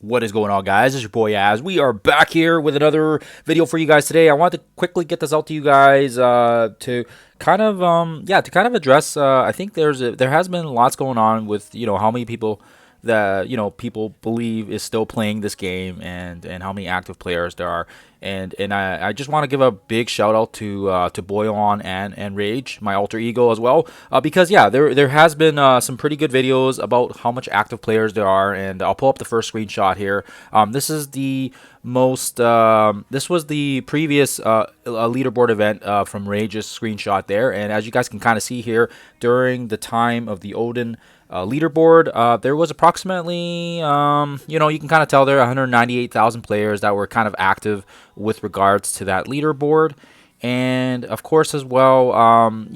What is going on, guys? It's your boy Az. We are back here with another video for you guys today. I want to quickly get this out to you guys to kind of address. I think there has been lots going on with how many people that people believe is still playing this game, and how many active players there are. And I just want to give a big shout out to Boyon and Rage, my alter ego as well, because yeah, there has been some pretty good videos about how much active players there are, and I'll pull up the first screenshot here. This is the most this was the previous leaderboard event from Rage's screenshot there, and as you guys can kind of see here, during the time of the Odin leaderboard, there was approximately, you can kind of tell there 198,000 players that were kind of active with regards to that leaderboard. And of course as well, I'd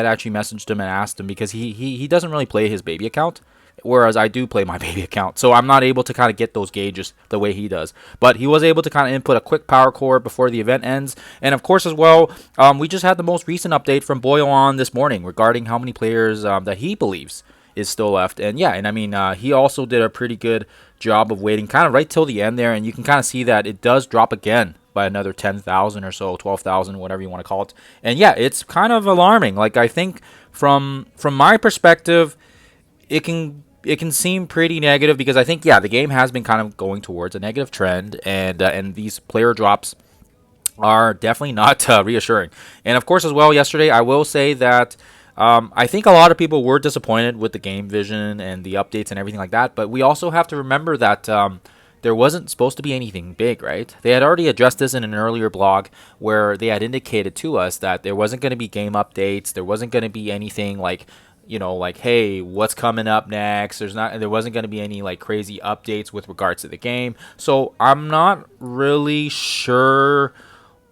actually messaged him and asked him, because he doesn't really play his baby account, whereas I do play my baby account, so I'm not able to kind of get those gauges the way he does. But he was able to kind of input a quick power core before the event ends. And of course as well, we just had the most recent update from Boyon this morning regarding how many players that he believes is still left. And yeah, and I mean, he also did a pretty good job of waiting kind of right till the end there, and you can kind of see that it does drop again by another 10,000 or so, 12,000, whatever you want to call it. And yeah, it's kind of alarming. Like, I think from my perspective, it can seem pretty negative, because I think, yeah, the game has been kind of going towards a negative trend, and these player drops are definitely not reassuring. And of course as well, yesterday I will say that I think a lot of people were disappointed with the game vision and the updates and everything like that, but we also have to remember that there wasn't supposed to be anything big, right? They had already addressed this in an earlier blog where they had indicated to us that there wasn't going to be game updates, there wasn't going to be anything like, like, hey, what's coming up next? There wasn't going to be any like crazy updates with regards to the game. So I'm not really sure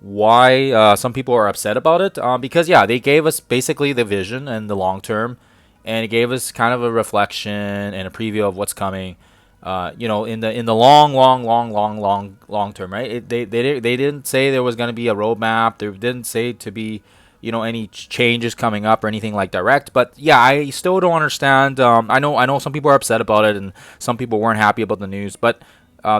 why some people are upset about it, because yeah, they gave us basically the vision and the long term, and it gave us kind of a reflection and a preview of what's coming. In the long term, right? They didn't say there was going to be a roadmap. They didn't say to be any changes coming up or anything like direct. But yeah, I still don't understand. I know some people are upset about it, and some people weren't happy about the news, but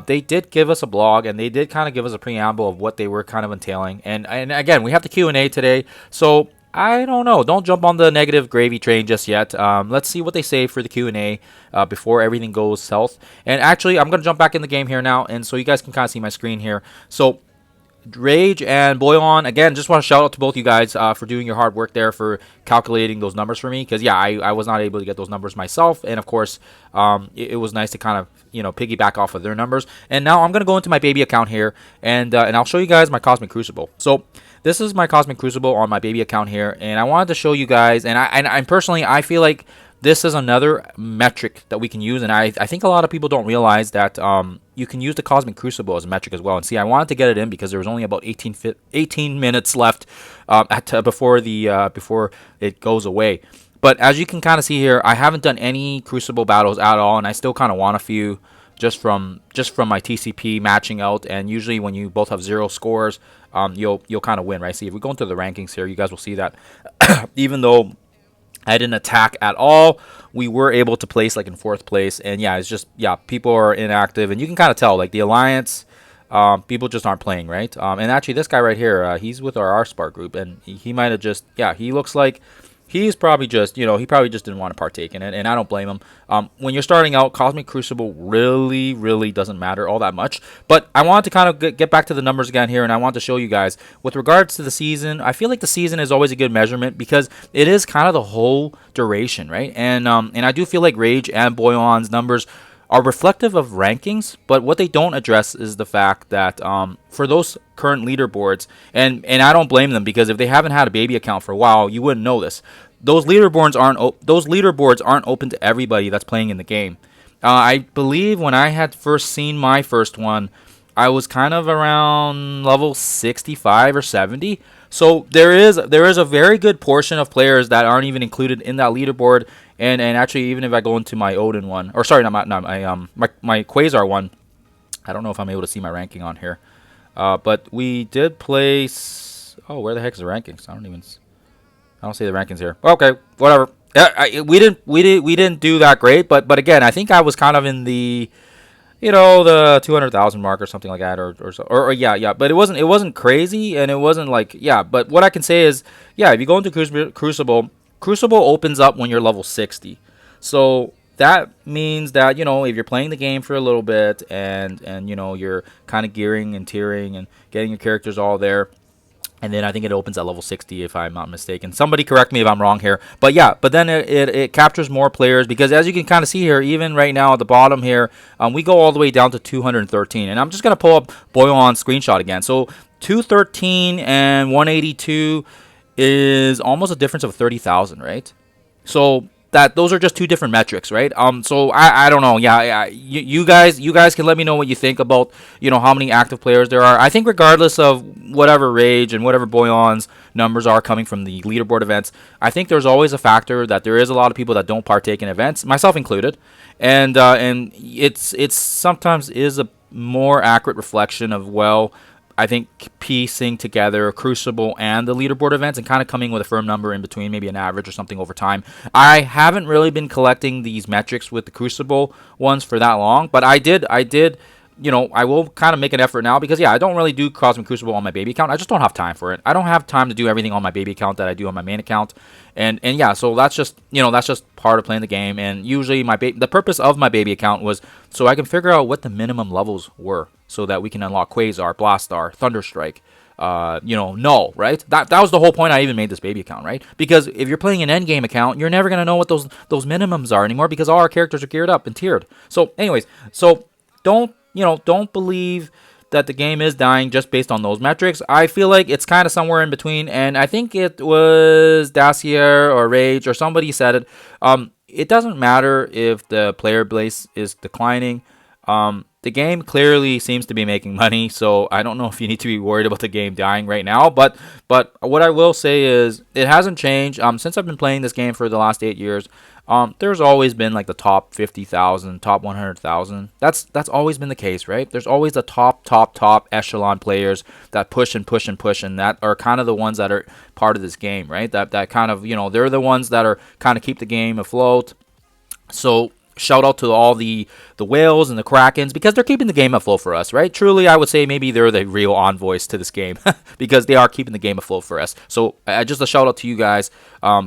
they did give us a blog, and they did kind of give us a preamble of what they were kind of entailing. And again, we have the Q&A today, so I don't know. Don't jump on the negative gravy train just yet. Let's see what they say for the Q&A before everything goes south. And actually, I'm going to jump back in the game here now, and so you guys can kind of see my screen here. So Rage and Boyon, again, just want to shout out to both you guys for doing your hard work there, for calculating those numbers for me, because yeah, I was not able to get those numbers myself, and of course it was nice to kind of piggyback off of their numbers. And now I'm gonna go into my baby account here, and I'll show you guys my Cosmic Crucible. So this is my Cosmic Crucible on my baby account here, and I wanted to show you guys, and I personally, I feel like this is another metric that we can use, and I think a lot of people don't realize that you can use the Cosmic Crucible as a metric as well. And see, I wanted to get it in because there was only about 18 minutes left before it goes away. But as you can kind of see here, I haven't done any Crucible battles at all, and I still kind of want a few just from my TCP matching out. And usually when you both have 0 scores, you'll kind of win, right? See, if we go into the rankings here, you guys will see that even though I didn't attack at all, we were able to place like in 4th place. And yeah, it's just, yeah, people are inactive, and you can kind of tell, like, the Alliance, people just aren't playing, right? And actually this guy right here, he's with our R-Spark group, and he might have just, yeah, he looks like he's probably just, he probably just didn't want to partake in it, and I don't blame him. When you're starting out, Cosmic Crucible really doesn't matter all that much. But I wanted to kind of get back to the numbers again here, and I want to show you guys, with regards to the season, I feel like the season is always a good measurement, because it is kind of the whole duration, right? And I do feel like Rage and Boyon's numbers are reflective of rankings, but what they don't address is the fact that for those current leaderboards, and I don't blame them, because if they haven't had a baby account for a while, you wouldn't know this. Those leaderboards aren't open to everybody that's playing in the game. I believe when I had first seen my first one, I was kind of around level 65 or 70. So there is a very good portion of players that aren't even included in that leaderboard. And actually, even if I go into my Odin one, or sorry, not my Quasar one, I don't know if I'm able to see my ranking on here. But we did place. Oh, where the heck is the rankings? I don't see the rankings here. Okay, whatever. We didn't do that great, but again, I think I was kind of in the the 200,000 mark or something like that, or yeah. But it wasn't crazy, and it wasn't like, yeah. But what I can say is, yeah, if you go into Crucible opens up when you're level 60, so that means that if you're playing the game for a little bit, and you're kind of gearing and tiering and getting your characters all there. And then I think it opens at level 60, if I'm not mistaken. Somebody correct me if I'm wrong here. But yeah, but then it captures more players, because as you can kind of see here, even right now at the bottom here, we go all the way down to 213. And I'm just going to pull up Boyan's screenshot again. So 213 and 182 is almost a difference of 30,000, right? So those are just two different metrics, right? So I don't know. Yeah, you guys can let me know what you think about how many active players there are. I think regardless of whatever Rage and whatever Boyan's numbers are coming from the leaderboard events, I think there's always a factor that there is a lot of people that don't partake in events, myself included, and it's sometimes is a more accurate reflection of, well, I think piecing together Crucible and the leaderboard events and kind of coming with a firm number in between, maybe an average or something over time. I haven't really been collecting these metrics with the Crucible ones for that long, but I did, I will kind of make an effort now, because yeah, I don't really do Cosmic Crucible on my baby account. I just don't have time for it. I don't have time to do everything on my baby account that I do on my main account. And yeah, so that's just part of playing the game. And usually the purpose of my baby account was so I can figure out what the minimum levels were, so that we can unlock Quasar, Blastar, Thunderstrike, Null, right? That was the whole point I even made this baby account, right? Because if you're playing an endgame account, you're never gonna know what those minimums are anymore, because all our characters are geared up and tiered. So anyways, don't believe that the game is dying just based on those metrics. I feel like it's kind of somewhere in between, and I think it was Dacier or Rage or somebody said it. It doesn't matter if the player base is declining. The game clearly seems to be making money, so I don't know if you need to be worried about the game dying right now. But what I will say is it hasn't changed. Since I've been playing this game for the last 8 years, there's always been like the top 50,000, top 100,000. That's always been the case, right? There's always the top echelon players that push and push and push, and that are kind of the ones that are part of this game, right? That kind of, they're the ones that are kind of keep the game afloat. So shout out to all the whales and the krakens, because they're keeping the game afloat for us, right? Truly, I would say maybe they're the real envoys to this game because they are keeping the game afloat for us. So just a shout out to you guys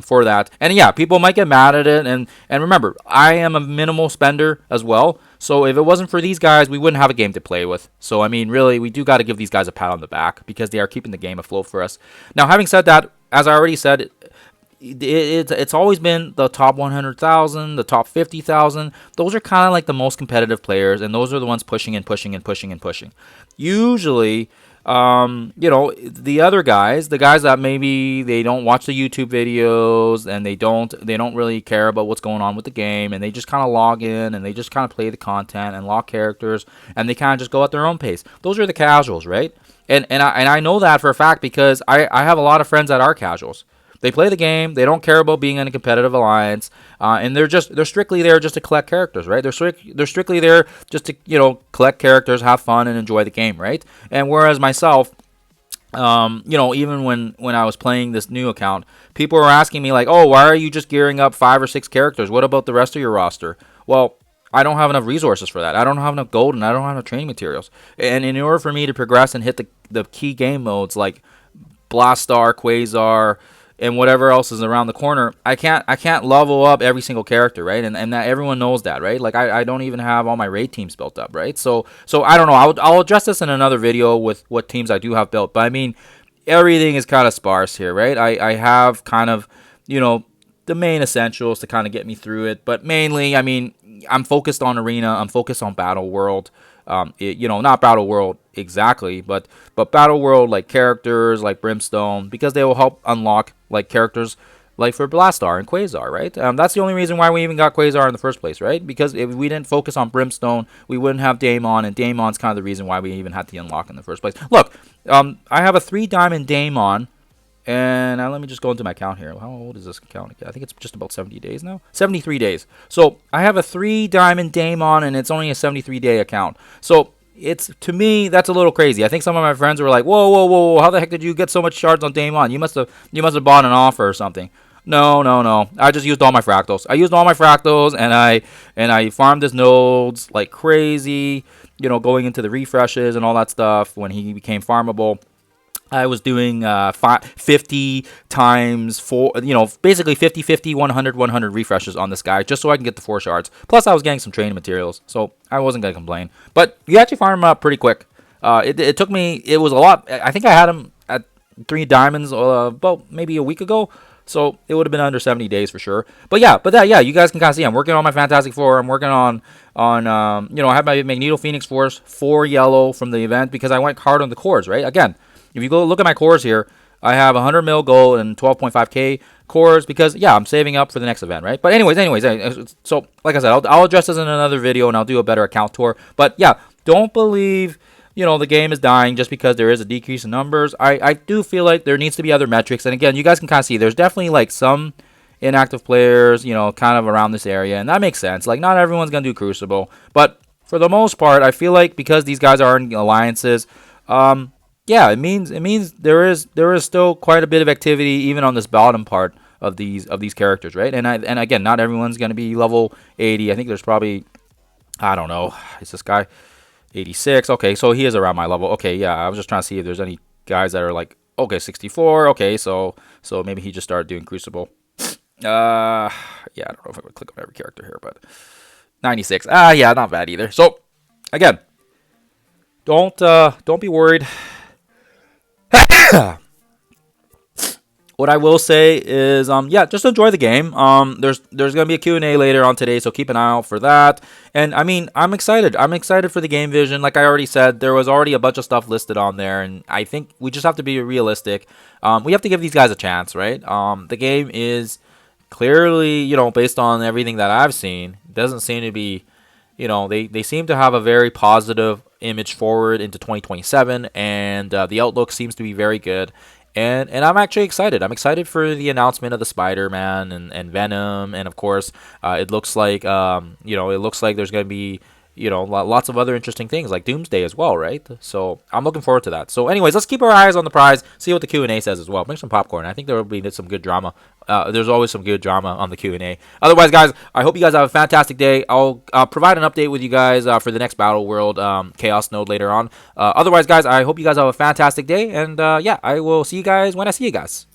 for that. And yeah, people might get mad at it, and remember, I am a minimal spender as well. So if it wasn't for these guys, we wouldn't have a game to play with. So I mean, really, we do got to give these guys a pat on the back, because they are keeping the game afloat for us. Now, having said that, as I already said, it's always been the top 100,000, the top 50,000. Those are kind of like the most competitive players, and those are the ones pushing and pushing and pushing and pushing. Usually, the other guys, the guys that maybe they don't watch the YouTube videos, and they don't really care about what's going on with the game, and they just kind of log in and they just kind of play the content and lock characters, and they kind of just go at their own pace. Those are the casuals, right? And I know that for a fact, because I have a lot of friends that are casuals. They play the game. They don't care about being in a competitive alliance, and they're strictly there just to collect characters, right? They're strictly there just to collect characters, have fun, and enjoy the game, right? And whereas myself, even when I was playing this new account, people were asking me like, "Oh, why are you just gearing up 5 or 6 characters? What about the rest of your roster?" Well, I don't have enough resources for that. I don't have enough gold, and I don't have enough training materials. And in order for me to progress and hit the key game modes like Blastar, Quasar, and whatever else is around the corner, I can't level up every single character, right? And that everyone knows that, right? Like I don't even have all my raid teams built up, right? So I don't know. I'll address this in another video with what teams I do have built. But I mean, everything is kind of sparse here, right? I have kind of the main essentials to kind of get me through it, but mainly, I mean, I'm focused on arena. I'm focused on battle world. Not battle world exactly, but battle world, like characters like Brimstone, because they will help unlock like characters like for Blastar and Quasar, right? That's the only reason why we even got Quasar in the first place, right? Because if we didn't focus on Brimstone, we wouldn't have Daemon, and Daemon's kind of the reason why we even had to unlock in the first place. Look, I have a 3-diamond Daemon. And now let me just go into my account here. How old is this account? I think it's just about 70 days now. 73 days. So I have a 3-diamond Daemon, and it's only a 73-day account. So to me, that's a little crazy. I think some of my friends were like, whoa, how the heck did you get so much shards on Daemon? You must have bought an offer or something. No, no, no. I just used all my fractals. I used all my fractals, and I farmed his nodes like crazy. You know, going into the refreshes and all that stuff when he became farmable. I was doing 50 times 4, you know, basically 50, 50, 100, 100 refreshes on this guy just so I can get the 4 shards. Plus, I was getting some training materials, so I wasn't going to complain. But you actually farm him up pretty quick. It took me, it was a lot. I think I had him at 3 diamonds about maybe a week ago. So it would have been under 70 days for sure. But yeah, yeah, you guys can kind of see I'm working on my Fantastic Four. I'm working on you know, I have my Magneto Phoenix Force 4 yellow from the event because I went hard on the cores, right? Again, if you go look at my cores here, I have 100 mil gold and 12.5k cores because, yeah, I'm saving up for the next event, right? But anyways, so like I said, I'll address this in another video and I'll do a better account tour. But yeah, don't believe, you know, the game is dying just because there is a decrease in numbers. I do feel like there needs to be other metrics. And again, you guys can kind of see there's definitely like some inactive players, you know, kind of around this area. And that makes sense. Like, not everyone's going to do Crucible. But for the most part, I feel like because these guys are in alliances, yeah, it means there is still quite a bit of activity even on this bottom part of these characters, right? And again, not everyone's going to be level 80. I think there's probably, I don't know, is this guy 86? Okay, so he is around my level. Okay, yeah, I was just trying to see if there's any guys that are like, okay, 64. Okay, so maybe he just started doing Crucible. Yeah, I don't know if I would click on every character here, but 96. Yeah, not bad either. So again, don't be worried. What I will say is, yeah, just enjoy the game. There's gonna be a Q&A later on today, so keep an eye out for that. And I mean, I'm excited. I'm excited for the game vision. Like I already said, there was already a bunch of stuff listed on there, and I think we just have to be realistic. We have to give these guys a chance, right? The game is clearly, you know, based on everything that I've seen, doesn't seem to be, you know, they seem to have a very positive image forward into 2027, and the outlook seems to be very good. And I'm actually excited. I'm excited for the announcement of the Spider-Man and Venom, and of course, it looks like you know, it looks like there's going to be, you know, lots of other interesting things like Doomsday as well, right? So I'm looking forward to that. So anyways, let's keep our eyes on the prize, see what the Q&A says as well. Bring some popcorn. I think there will be some good drama. There's always some good drama on the Q&A. Otherwise, guys, I hope you guys have a fantastic day. I'll provide an update with you guys for the next Battle World Chaos node later on. Otherwise, guys, I hope you guys have a fantastic day. And yeah, I will see you guys when I see you guys.